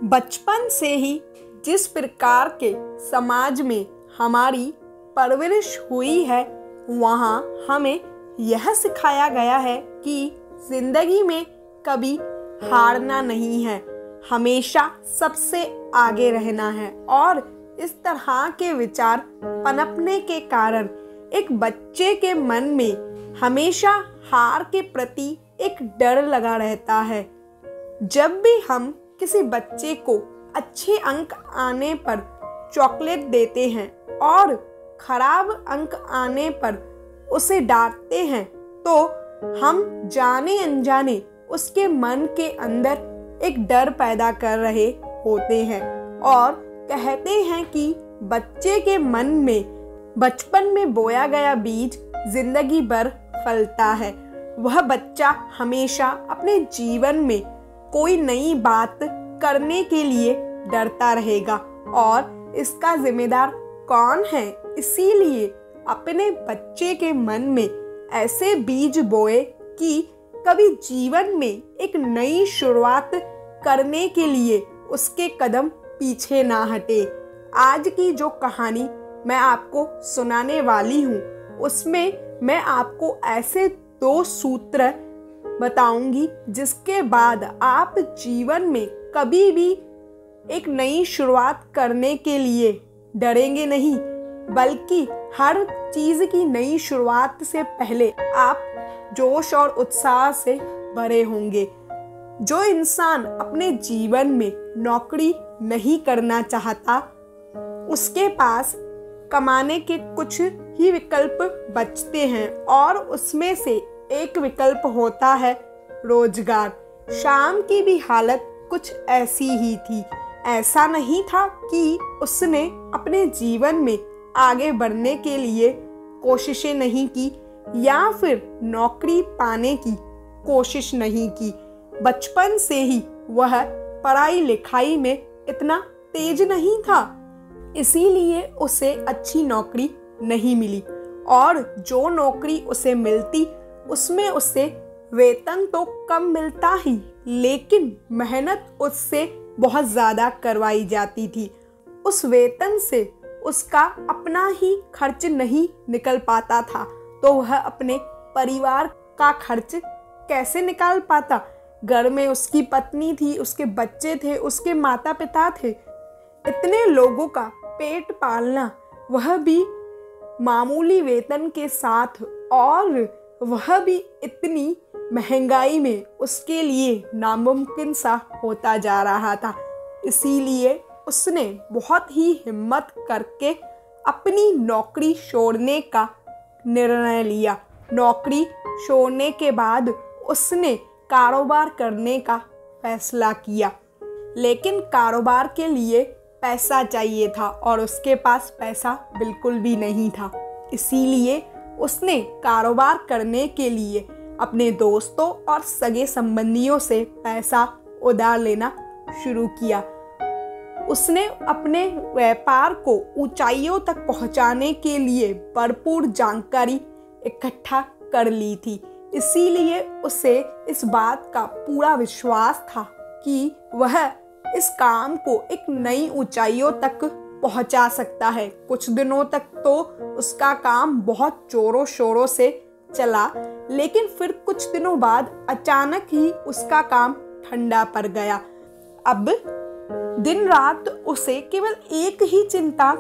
बचपन से ही जिस प्रकार के समाज में हमारी परवरिश हुई है, वहाँ हमें यह सिखाया गया है कि जिंदगी में कभी हारना नहीं है, हमेशा सबसे आगे रहना है। और इस तरह के विचार पनपने के कारण एक बच्चे के मन में हमेशा हार के प्रति एक डर लगा रहता है। जब भी हम किसी बच्चे को अच्छे अंक आने पर चॉकलेट देते हैं और खराब अंक आने पर उसे डांटते हैं, तो हम जाने अनजाने उसके मन के अंदर एक डर पैदा कर रहे होते हैं। और कहते हैं कि बच्चे के मन में बचपन में बोया गया बीज जिंदगी भर फलता है। वह बच्चा हमेशा अपने जीवन में कोई नई बात करने के लिए डरता रहेगा और इसका जिम्मेदार कौन है। इसीलिए अपने बच्चे के मन में ऐसे बीज बोए कि कभी जीवन में एक नई शुरुआत करने के लिए उसके कदम पीछे ना हटे। आज की जो कहानी मैं आपको सुनाने वाली हूँ, उसमें मैं आपको ऐसे 2 सूत्र बताऊंगी जिसके बाद आप जीवन में कभी भी एक नई शुरुआत करने के लिए डरेंगे नहीं, बल्कि हर चीज की नई शुरुआत से पहले आप जोश और उत्साह से भरे होंगे। जो इंसान अपने जीवन में नौकरी नहीं करना चाहता, उसके पास कमाने के कुछ ही विकल्प बचते हैं और उसमें से एक विकल्प होता है रोजगार। शाम की भी हालत कुछ ऐसी ही थी। ऐसा नहीं था कि उसने अपने जीवन में आगे बढ़ने के लिए कोशिशें नहीं की या फिर नौकरी पाने की कोशिश नहीं की। बचपन से ही वह पढ़ाई लिखाई में इतना तेज नहीं था, इसीलिए उसे अच्छी नौकरी नहीं मिली। और जो नौकरी उसे मिलती उसमें उसे वेतन तो कम मिलता ही, लेकिन मेहनत उससे बहुत ज़्यादा करवाई जाती थी। उस वेतन से उसका अपना ही खर्च नहीं निकल पाता था, तो वह अपने परिवार का खर्च कैसे निकाल पाता। घर में उसकी पत्नी थी, उसके बच्चे थे, उसके माता पिता थे। इतने लोगों का पेट पालना, वह भी मामूली वेतन के साथ, और वह भी इतनी महंगाई में, उसके लिए नामुमकिन सा होता जा रहा था। इसीलिए उसने बहुत ही हिम्मत करके अपनी नौकरी छोड़ने का निर्णय लिया। नौकरी छोड़ने के बाद उसने कारोबार करने का फैसला किया, लेकिन कारोबार के लिए पैसा चाहिए था और उसके पास पैसा बिल्कुल भी नहीं था। इसीलिए उसने कारोबार करने के लिए अपने दोस्तों और सगे संबंधियों से पैसा उधार लेना शुरू किया। उसने अपने व्यापार को ऊंचाइयों तक पहुंचाने के लिए भरपूर जानकारी इकट्ठा कर ली थी। इसीलिए उसे इस बात का पूरा विश्वास था कि वह इस काम को एक नई ऊंचाइयों तक पहुंचा सकता है। कुछ दिनों तक तो उसका काम बहुत जोरों शोरों से चला, लेकिन फिर कुछ दिनों बाद अचानक ही उसका काम ठंडा पड़ गया। अब दिन रात उसे केवल एक ही चिंता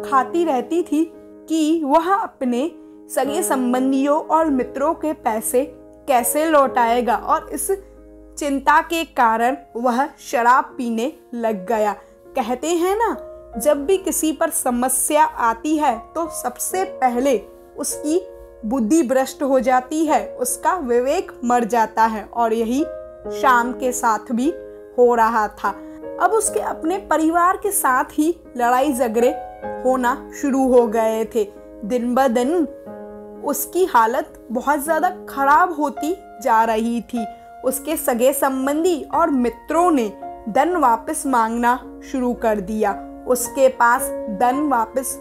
खाती रहती थी कि वह अपने सगे संबंधियों और मित्रों के पैसे कैसे लौटाएगा, और इस चिंता के कारण वह शराब पीने लग गया। कहते हैं ना, जब भी किसी पर समस्या आती है तो सबसे पहले उसकी बुद्धि भ्रष्ट हो जाती है, उसका विवेक मर जाता है, और यही शाम के साथ भी हो रहा था। अब उसके अपने परिवार के साथ ही लड़ाई झगड़े होना शुरू हो गए थे। दिन ब दिन उसकी हालत बहुत ज़्यादा खराब होती जा रही थी। उसके सगे संबंधी और मित्रों ने धन वापस मांगना शुरू कर दिया। उसके पास धन वापस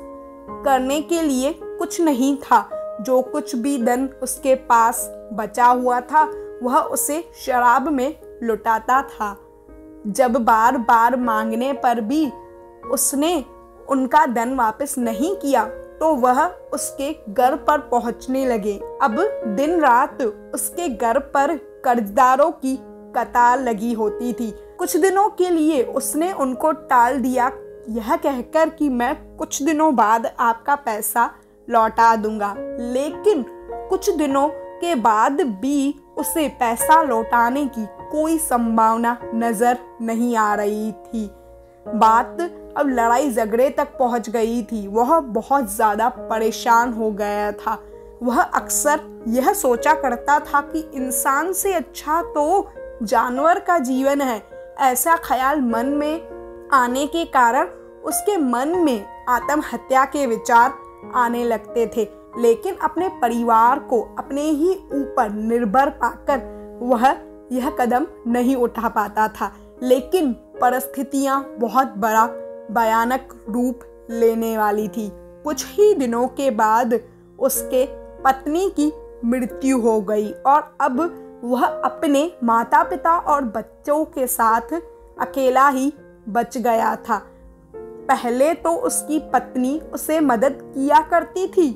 करने के लिए कुछ नहीं था। जो कुछ भी धन उसके पास बचा हुआ था, वह उसे शराब में लुटाता था। जब बार बार मांगने पर भी उसने उनका धन वापस नहीं किया तो वह उसके घर पर पहुंचने लगे। अब दिन रात उसके घर पर कर्जदारों की कतार लगी होती थी। कुछ दिनों के लिए उसने उनको टाल दिया, यह कहकर कि मैं कुछ दिनों बाद आपका पैसा लौटा दूंगा, लेकिन कुछ दिनों के बाद भी उसे पैसा लौटाने की कोई संभावना नजर नहीं आ रही थी। बात अब लड़ाई झगड़े तक पहुंच गई थी। वह बहुत ज्यादा परेशान हो गया था। वह अक्सर यह सोचा करता था कि इंसान से अच्छा तो जानवर का जीवन है। ऐसा ख्याल मन में आने के कारण उसके मन में आत्महत्या के विचार आने लगते थे, लेकिन अपने परिवार को अपने ही ऊपर निर्भर पाकर वह यह कदम नहीं उठा पाता था। लेकिन परिस्थितियां बहुत बड़ा भयानक रूप लेने वाली थी। कुछ ही दिनों के बाद उसके पत्नी की मृत्यु हो गई और अब वह अपने माता पिता और बच्चों के साथ अकेला ही बच गया था। पहले तो उसकी पत्नी उसे मदद किया करती थी,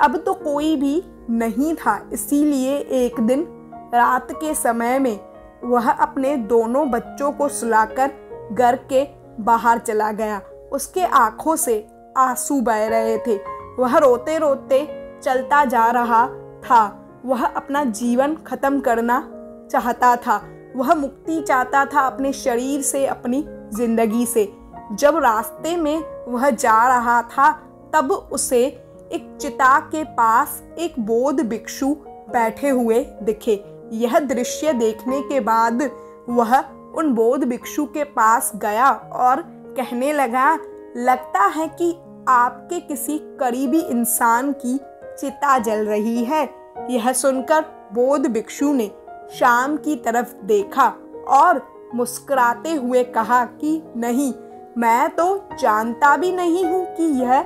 अब तो कोई भी नहीं था। इसीलिए एक दिन रात के समय में वह अपने दोनों बच्चों को सुलाकर घर के बाहर चला गया। उसके आंखों से आंसू बह रहे थे। वह रोते रोते चलता जा रहा था। वह अपना जीवन खत्म करना चाहता था। वह मुक्ति चाहता था अपने शरीर से, अपनी जिंदगी से। जब रास्ते में वह जा रहा था तब उसे एक चिता के पास एक बौद्ध भिक्षु बैठे हुए दिखे। यह दृश्य देखने के बाद वह उन बौद्ध भिक्षु के पास गया और कहने लगा, लगता है कि आपके किसी करीबी इंसान की चिता जल रही है। यह सुनकर बौद्ध भिक्षु ने शाम की तरफ देखा और मुस्कुराते हुए कहा कि नहीं, मैं तो जानता भी नहीं हूँ कि यह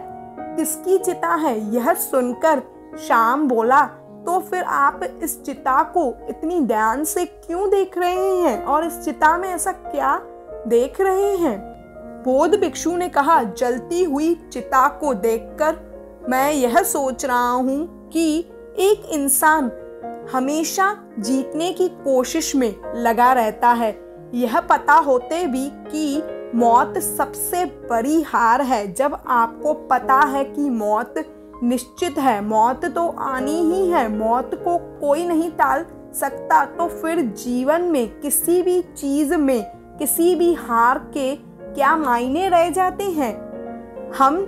किसकी चिता है। यह सुनकर शाम बोला, तो फिर आप इस चिता को इतनी ध्यान से क्यों देख रहे हैं और इस चिता में ऐसा क्या देख रहे हैं? बौद्ध भिक्षु ने कहा, जलती हुई चिता को देखकर मैं यह सोच रहा हूँ कि एक इंसान हमेशा जीतने की कोशिश में लगा रहता है, यह पता होते भी कि मौत सबसे बड़ी हार है। जब आपको पता है कि मौत निश्चित है, मौत तो आनी ही है, मौत को कोई नहीं टाल सकता, तो फिर जीवन में किसी भी चीज में किसी भी हार के क्या मायने रह जाते हैं? हम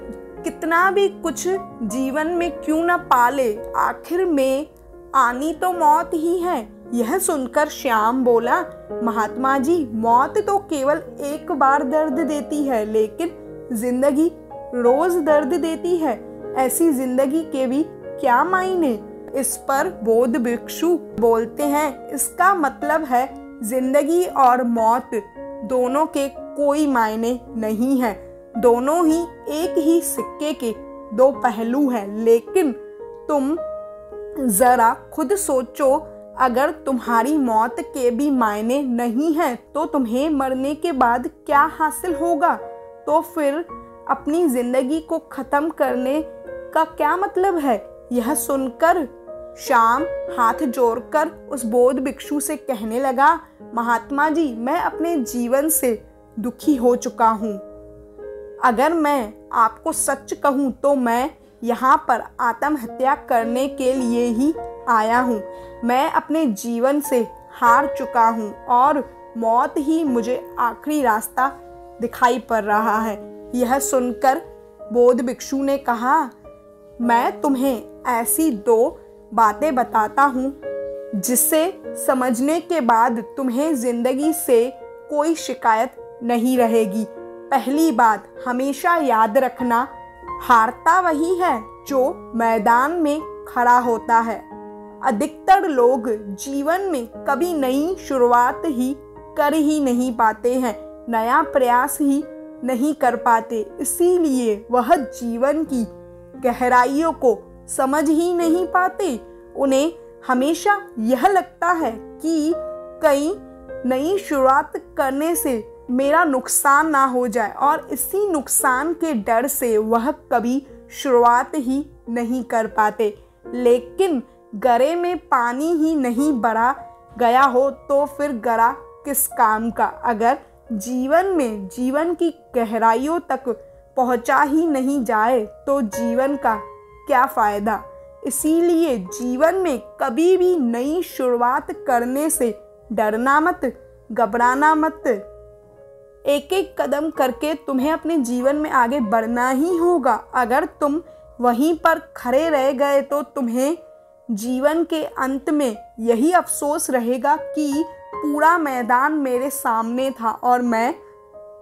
कितना भी कुछ जीवन में क्यों न पाले, आखिर में आनी तो मौत ही है। यह सुनकर श्याम बोला, महात्मा जी, मौत तो केवल एक बार दर्द देती है, लेकिन जिंदगी रोज दर्द देती है। ऐसी जिंदगी के भी क्या मायने? इस पर बौद्ध भिक्षु बोलते हैं, इसका मतलब है जिंदगी और मौत दोनों के कोई मायने नहीं है। दोनों ही एक ही सिक्के के दो पहलू हैं। लेकिन तुम जरा खुद सोचो, अगर तुम्हारी मौत के भी मायने नहीं हैं तो तुम्हें मरने के बाद क्या हासिल होगा? तो फिर अपनी जिंदगी को खत्म करने का क्या मतलब है? यह सुनकर श्याम हाथ जोड़कर उस बौद्ध भिक्षु से कहने लगा, महात्मा जी, मैं अपने जीवन से दुखी हो चुका हूँ। अगर मैं आपको सच कहूँ तो मैं यहाँ पर आत्महत्या करने के लिए ही आया हूँ। मैं अपने जीवन से हार चुका हूँ और मौत ही मुझे आखिरी रास्ता दिखाई पड़ रहा है। यह सुनकर बौद्ध भिक्षु ने कहा, मैं तुम्हें ऐसी दो बातें बताता हूँ जिसे समझने के बाद तुम्हें जिंदगी से कोई शिकायत नहीं रहेगी। पहली बात, हमेशा याद रखना, हारता वही है जो मैदान में खड़ा होता है। अधिकतर लोग जीवन में कभी नई शुरुआत ही कर ही नहीं पाते हैं, नया प्रयास ही नहीं कर पाते, इसीलिए वह जीवन की गहराइयों को समझ ही नहीं पाते। उन्हें हमेशा यह लगता है कि कई नई शुरुआत करने से मेरा नुकसान ना हो जाए, और इसी नुकसान के डर से वह कभी शुरुआत ही नहीं कर पाते। लेकिन गरे में पानी ही नहीं भरा गया हो तो फिर गरा किस काम का। अगर जीवन में जीवन की गहराइयों तक पहुंचा ही नहीं जाए तो जीवन का क्या फ़ायदा। इसीलिए जीवन में कभी भी नई शुरुआत करने से डरना मत, घबराना मत। एक एक कदम करके तुम्हें अपने जीवन में आगे बढ़ना ही होगा। अगर तुम वहीं पर खड़े रह गए तो तुम्हें जीवन के अंत में यही अफसोस रहेगा कि पूरा मैदान मेरे सामने था और मैं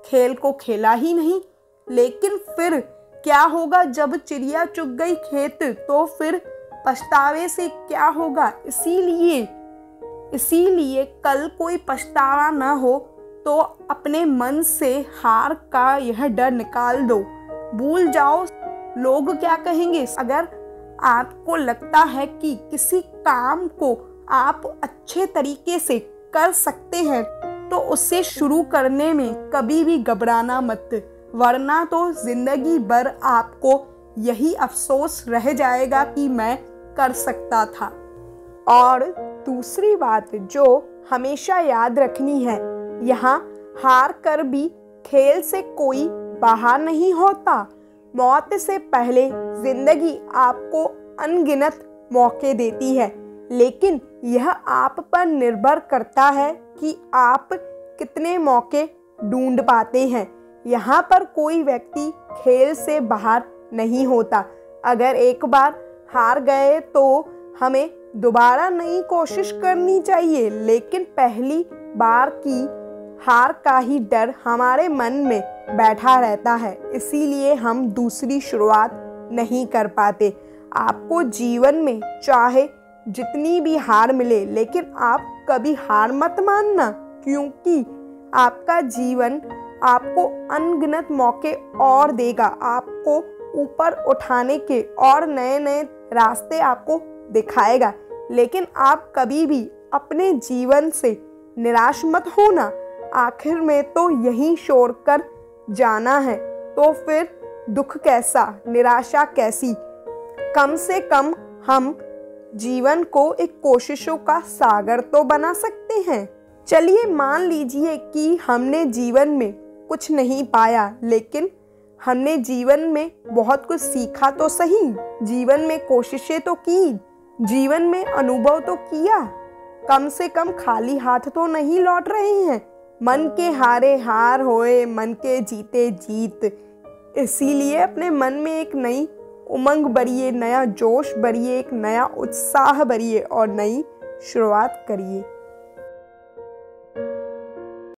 खेल को खेला ही नहीं। लेकिन फिर क्या होगा जब चिड़िया चुग गई खेत, तो फिर पछतावे से क्या होगा। इसीलिए कल कोई पछतावा न हो तो अपने मन से हार का यह डर निकाल दो। भूल जाओ लोग क्या कहेंगे। अगर आपको लगता है कि किसी काम को आप अच्छे तरीके से कर सकते हैं तो उससे शुरू करने में कभी भी घबराना मत, वरना तो जिंदगी भर आपको यही अफसोस रह जाएगा कि मैं कर सकता था। और दूसरी बात जो हमेशा याद रखनी है, यहाँ हार कर भी खेल से कोई बाहर नहीं होता। मौत से पहले जिंदगी आपको अनगिनत मौके देती है, लेकिन यह आप पर निर्भर करता है कि आप कितने मौके ढूंढ पाते हैं। यहाँ पर कोई व्यक्ति खेल से बाहर नहीं होता। अगर एक बार हार गए तो हमें दोबारा नई कोशिश करनी चाहिए, लेकिन पहली बार की हार का ही डर हमारे मन में बैठा रहता है, इसीलिए हम दूसरी शुरुआत नहीं कर पाते। आपको जीवन में चाहे जितनी भी हार मिले, लेकिन आप कभी हार मत मानना, क्योंकि आपका जीवन आपको अनगिनत मौके और देगा, आपको ऊपर उठाने के और नए नए रास्ते आपको दिखाएगा। लेकिन आप कभी भी अपने जीवन से निराश मत होना। आखिर में तो यही छोड़कर जाना है, तो फिर दुख कैसा, निराशा कैसी। कम से कम हम जीवन को एक कोशिशों का सागर तो बना सकते हैं। चलिए मान लीजिए कि हमने जीवन में कुछ नहीं पाया, लेकिन हमने जीवन में बहुत कुछ सीखा तो सही, जीवन में कोशिशें तो की, जीवन में अनुभव तो किया। कम से कम खाली हाथ तो नहीं लौट रहे हैं। मन के हारे हार होए, मन के जीते जीत। इसीलिए अपने मन में एक नई उमंग भरिए, नया जोश भरिए, एक नया उत्साह भरिए और नई शुरुआत करिए।